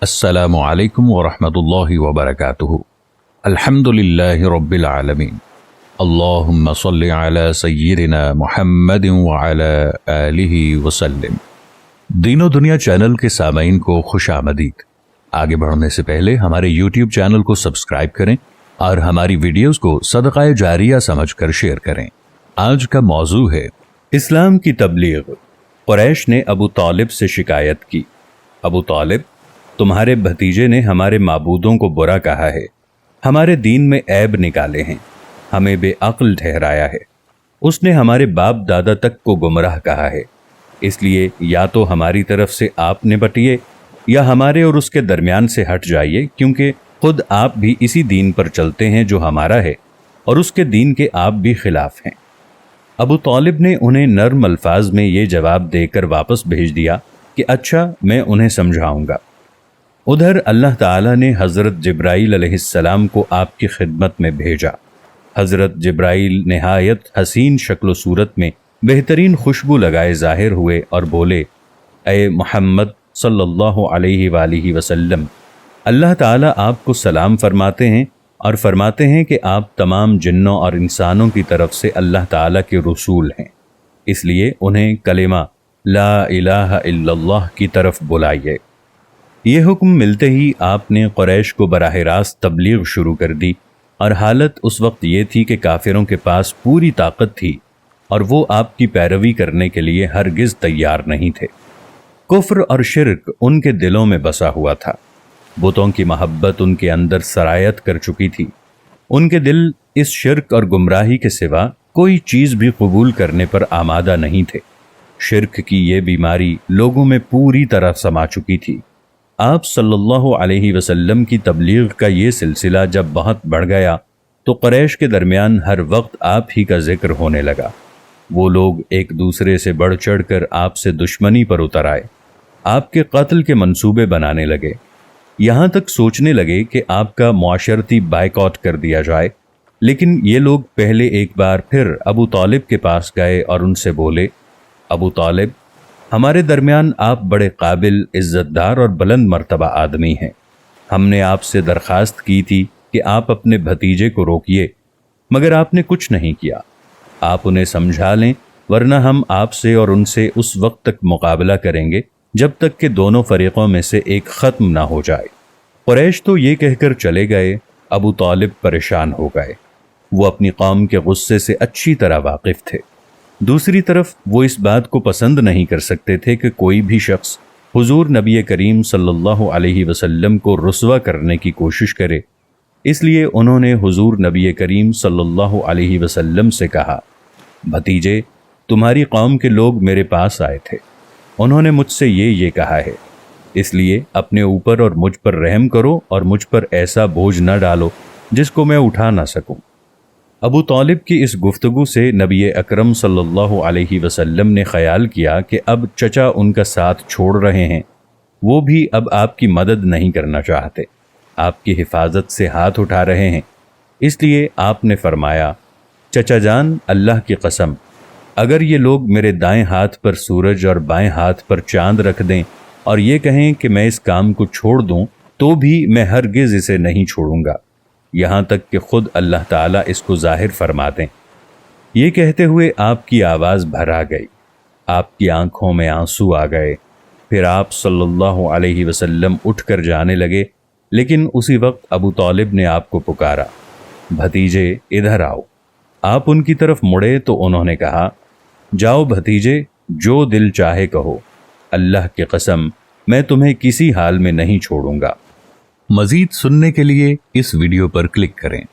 अस्सलामु अलैकुम वरहमतुल्लाहि वबरकातुहु। अल्हम्दुलिल्लाहि रब्बिल आलमीन। अल्लाहुम्मा सल्लि अला सय्यिदिना मुहम्मदिन व अला आलिहि वसल्लम। दीनो दुनिया चैनल के सामीन को खुश आमदीद। आगे बढ़ने से पहले हमारे YouTube चैनल को सब्सक्राइब करें और हमारी वीडियोस को सदक़ाए जारिया समझकर शेयर करें। आज का मौजू है इस्लाम की तबलीग। कुरैश ने अबू तालिब से शिकायत की, अबू तालिब, तुम्हारे भतीजे ने हमारे माबूदों को बुरा कहा है, हमारे दीन में ऐब निकाले हैं, हमें बेअक्ल ठहराया है, उसने हमारे बाप दादा तक को गुमराह कहा है। इसलिए या तो हमारी तरफ से आप निपटिए या हमारे और उसके दरमियान से हट जाइए, क्योंकि खुद आप भी इसी दीन पर चलते हैं जो हमारा है और उसके दीन के आप भी खिलाफ हैं। अबू तालिब ने उन्हें नर्म अल्फाज में ये जवाब देकर वापस भेज दिया कि अच्छा, मैं उन्हें समझाऊंगा। उधर अल्लाह ताला ने हज़रत जिब्राईल अलैहिस्सलाम को आपकी खिदमत में भेजा। हज़रत जिब्राईल नहायत हसीन शक्ल सूरत में बेहतरीन खुशबू लगाए ज़ाहिर हुए और बोले, ए मोहम्मद सल्लल्लाहु अलैहि वालिहि वसल्लम, अल्लाह ताला आपको सलाम फरमाते हैं और फरमाते हैं कि आप तमाम जिन्नों और इंसानों की तरफ से अल्लाह ताला के रसूल हैं, इसलिए उन्हें कलिमा ला इलाहा इल्लल्लाह की तरफ बुलाइए। ये हुक्म मिलते ही आपने कुरैश को बराह रास्त तबलीग शुरू कर दी, और हालत उस वक्त ये थी कि काफिरों के पास पूरी ताकत थी और वो आपकी पैरवी करने के लिए हरगिज तैयार नहीं थे। कुफ्र और शिर्क उनके दिलों में बसा हुआ था, बुतों की मोहब्बत उनके अंदर सरायत कर चुकी थी। उनके दिल इस शिर्क और गुमराही के सिवा कोई चीज़ भी कबूल करने पर आमादा नहीं थे। शिर्क की ये बीमारी लोगों में पूरी तरह समा चुकी थी। आप सल्लल्लाहु अलैहि वसल्लम की तबलीग का ये सिलसिला जब बहुत बढ़ गया तो कुरैश के दरमियान हर वक्त आप ही का जिक्र होने लगा। वो लोग एक दूसरे से बढ़ चढ़ कर आपसे दुश्मनी पर उतर आए, आपके कत्ल के मंसूबे बनाने लगे, यहाँ तक सोचने लगे कि आपका मुआशरती बायकॉट कर दिया जाए। लेकिन ये लोग पहले एक बार फिर अबू तालिब के पास गए और उनसे बोले, अबू तालिब, हमारे दरमियान आप बड़े काबिल, इज़्ज़तदार और बुलंद मर्तबा आदमी हैं। हमने आपसे दरख्वास्त की थी कि आप अपने भतीजे को रोकिए, मगर आपने कुछ नहीं किया। आप उन्हें समझा लें, वरना हम आपसे और उनसे उस वक्त तक मुकाबला करेंगे जब तक कि दोनों फरीक़ों में से एक ख़त्म ना हो जाए। कुरैश तो ये कहकर चले गए। अबू तालिब परेशान हो गए। वो अपनी कौम के गुस्से से अच्छी तरह वाकिफ़ थे। दूसरी तरफ वो इस बात को पसंद नहीं कर सकते थे कि कोई भी शख्स हुजूर नबी करीम सल्लल्लाहु अलैहि वसल्लम को रुस्वा करने की कोशिश करे। इसलिए उन्होंने हुजूर नबी करीम सल्लल्लाहु अलैहि वसल्लम से कहा, भतीजे, तुम्हारी कौम के लोग मेरे पास आए थे, उन्होंने मुझसे ये कहा है, इसलिए अपने ऊपर और मुझ पर रहम करो और मुझ पर ऐसा बोझ न डालो जिसको मैं उठा ना सकूं। अबू तालिब की इस गुफ्तगू से नबी अकरम सल्लल्लाहु अलैहि वसल्लम ने ख्याल किया कि अब चचा उनका साथ छोड़ रहे हैं, वो भी अब आपकी मदद नहीं करना चाहते, आपकी हिफाजत से हाथ उठा रहे हैं। इसलिए आपने फरमाया, चचा जान, अल्लाह की कसम, अगर ये लोग मेरे दाएं हाथ पर सूरज और बाएं हाथ पर चांद रख दें और ये कहें कि मैं इस काम को छोड़ दूं, तो भी मैं हरगिज़ इसे नहीं छोड़ूंगा, यहाँ तक कि खुद अल्लाह ताला इसको जाहिर फरमा दें। ये कहते हुए आपकी आवाज़ भरा गई, आपकी आंखों में आंसू आ गए। फिर आप सल्लल्लाहु अलैहि वसल्लम उठकर जाने लगे, लेकिन उसी वक्त अबू तालिब ने आपको पुकारा, भतीजे इधर आओ। आप उनकी तरफ मुड़े तो उन्होंने कहा, जाओ भतीजे, जो दिल चाहे कहो, अल्लाह की कसम मैं तुम्हें किसी हाल में नहीं छोड़ूंगा। मजीद सुनने के लिए इस वीडियो पर क्लिक करें।